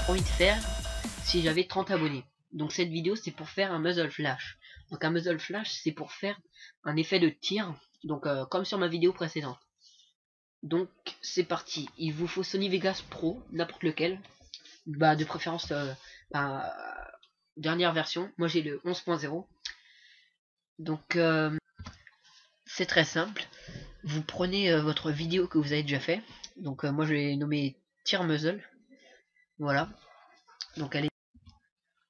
envie de faire si j'avais 30 abonnés. Donc cette vidéo c'est pour faire un muzzle flash. Donc un muzzle flash c'est pour faire un effet de tir, donc comme sur ma vidéo précédente. Donc c'est parti, il vous faut Sony Vegas Pro, n'importe lequel, bah de préférence dernière version, moi j'ai le 11.0. Donc c'est très simple, vous prenez votre vidéo que vous avez déjà fait, donc moi je l'ai nommé tir muzzle, voilà, donc elle est...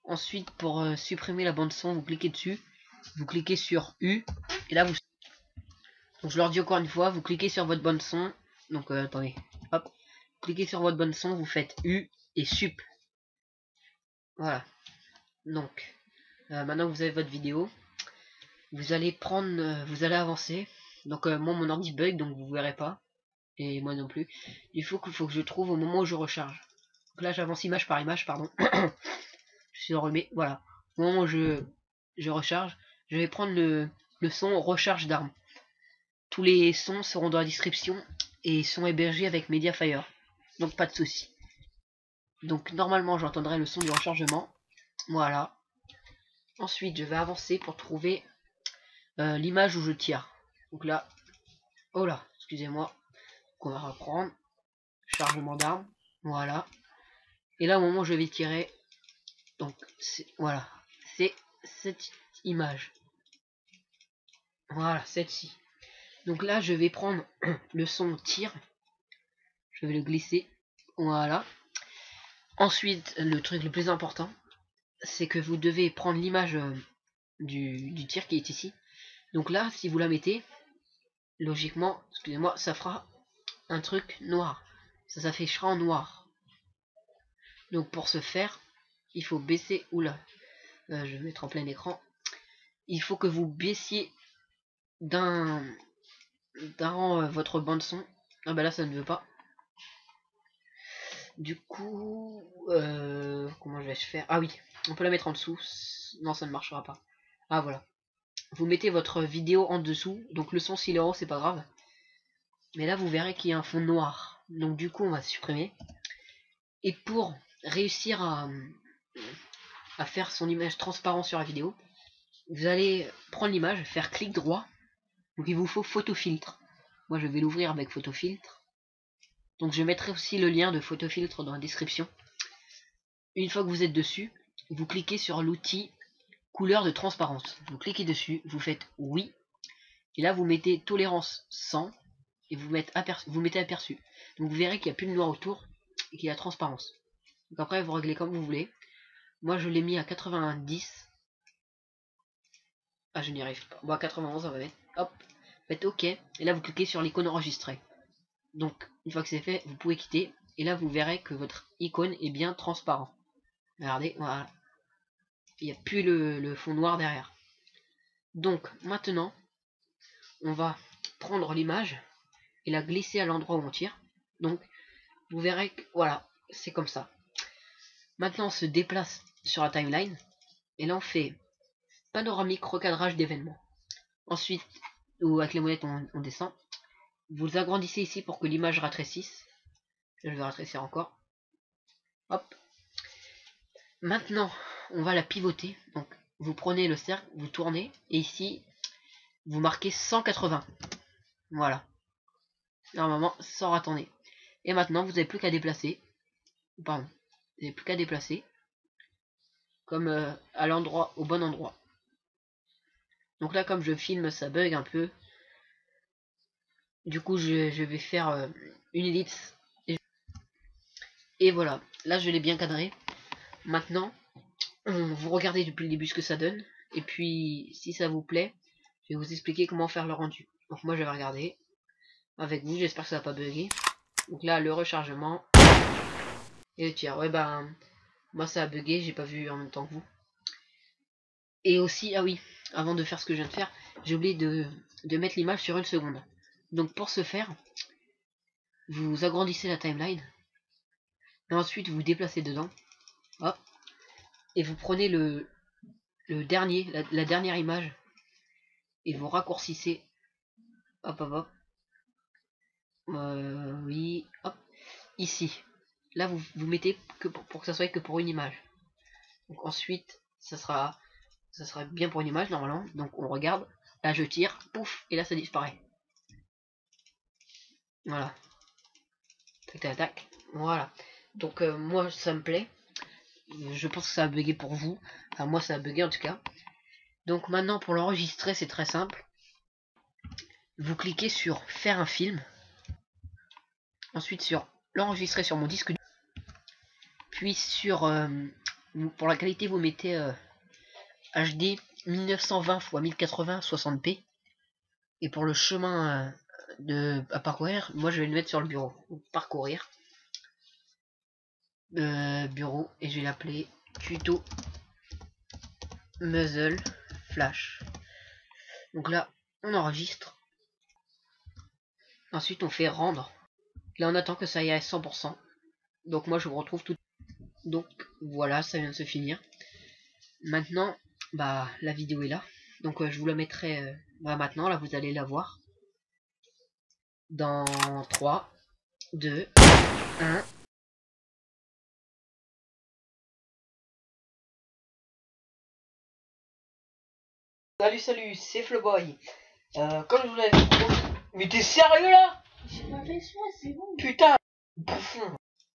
Ensuite pour supprimer la bande son, vous cliquez dessus, vous cliquez sur U, et là vous... Donc je leur dis encore une fois, vous cliquez sur votre bande son, donc attendez, hop, cliquez sur votre bande son, vous faites U et sup, voilà. Donc maintenant que vous avez votre vidéo, vous allez prendre, vous allez avancer. Donc moi mon ordi bug, donc vous verrez pas, et moi non plus. Il faut que je trouve au moment où je recharge. Donc là j'avance image par image, pardon. Je suis enrhumé, voilà. Au moment où je recharge, je vais prendre le son recharge d'armes. Tous les sons seront dans la description et sont hébergés avec Mediafire, donc pas de souci. Donc normalement j'entendrai le son du rechargement, voilà. Ensuite je vais avancer pour trouver l'image où je tire. Donc là, oh là, excusez-moi, on va reprendre, chargement d'armes, voilà. Et là au moment où je vais tirer, donc voilà, c'est cette image, voilà, celle-ci. Donc là je vais prendre le son tir, je vais le glisser, voilà. Ensuite le truc le plus important, c'est que vous devez prendre l'image du tir qui est ici. Donc là si vous la mettez, logiquement, excusez-moi, ça fera un truc noir, ça s'affichera en noir. Donc pour ce faire, il faut baisser, oula, je vais mettre en plein écran, il faut que vous baissiez d'un rang votre bande son. Ah bah là ça ne veut pas. Du coup, comment je vais faire? Ah oui, on peut la mettre en dessous. Non, ça ne marchera pas. Ah voilà. Vous mettez votre vidéo en dessous, donc le son s'il est en haut c'est pas grave. Mais là vous verrez qu'il y a un fond noir. Donc du coup on va supprimer. Et pour réussir à faire son image transparente sur la vidéo, vous allez prendre l'image, faire clic droit. Donc il vous faut photofiltre. Moi je vais l'ouvrir avec photofiltre. Donc je mettrai aussi le lien de photofiltre dans la description. Une fois que vous êtes dessus, vous cliquez sur l'outil couleur de transparence. Vous cliquez dessus, vous faites oui. Et là vous mettez tolérance 100 et vous mettez aperçu. Donc vous verrez qu'il n'y a plus de noir autour et qu'il y a transparence. Donc après vous réglez comme vous voulez. Moi je l'ai mis à 90. Ah je n'y arrive pas. Bon à 91 on va mettre. Hop. Faites OK. Et là vous cliquez sur l'icône enregistrée. Donc une fois que c'est fait, vous pouvez quitter. Et là vous verrez que votre icône est bien transparent. Regardez, voilà. Il n'y a plus le fond noir derrière. Donc maintenant, on va prendre l'image et la glisser à l'endroit où on tire. Donc vous verrez que voilà, c'est comme ça. Maintenant on se déplace sur la timeline. Et là on fait panoramique recadrage d'événements. Ensuite, ou avec les monettes on descend. Vous agrandissez ici pour que l'image rétrécisse. Je vais rétrécir encore. Hop. Maintenant, on va la pivoter. Donc, vous prenez le cercle, vous tournez, et ici, vous marquez 180. Voilà. Normalement, sans ratonner. Et maintenant, vous n'avez plus qu'à déplacer. Pardon. Vous n'avez plus qu'à déplacer. Comme à l'endroit, au bon endroit. Donc là, comme je filme, ça bug un peu. Du coup, je vais faire une ellipse. Et voilà. Là, je l'ai bien cadré. Maintenant, vous regardez depuis le début ce que ça donne. Et puis, si ça vous plaît, je vais vous expliquer comment faire le rendu. Donc moi, je vais regarder avec vous. J'espère que ça va pas bugger. Donc là, le rechargement. Et le tir. Ouais, ben, moi, ça a bugué. J'ai pas vu en même temps que vous. Et aussi, ah oui, avant de faire ce que je viens de faire, j'ai oublié de mettre l'image sur 1 seconde. Donc pour ce faire, vous agrandissez la timeline. Et ensuite, vous vous déplacez dedans. Hop. Et vous prenez le dernier, la dernière image. Et vous raccourcissez. Hop, hop, hop. Oui, hop. ici. Là, vous mettez que pour que ça soit que pour une image. Donc ensuite, ça sera bien pour une image normalement. Donc on regarde. Là, je tire, pouf, et là, ça disparaît. Voilà. Tac, tac, tac. Voilà. Donc moi, ça me plaît. Je pense que ça a bugué pour vous. Enfin, moi, ça a bugué en tout cas. Donc maintenant, pour l'enregistrer, c'est très simple. Vous cliquez sur faire un film. Ensuite sur l'enregistrer sur mon disque dur. Puis sur pour la qualité, vous mettez HD 1920 x 1080 60p. Et pour le chemin à parcourir, moi je vais le mettre sur le bureau. Donc, parcourir. Bureau. Et je vais l'appeler tuto muzzle flash. Donc là, on enregistre. Ensuite, on fait rendre. Là, on attend que ça aille à 100%. Donc moi, je vous retrouve tout. Donc voilà, ça vient de se finir. Maintenant, bah la vidéo est là. Donc je vous la mettrai maintenant. Là, vous allez la voir. Dans 3, 2, 1. Salut, c'est Flowboy. Comme je vous l'avais dit. Mais t'es sérieux là? J'ai pas fait ça, c'est bon. Putain, bouffon.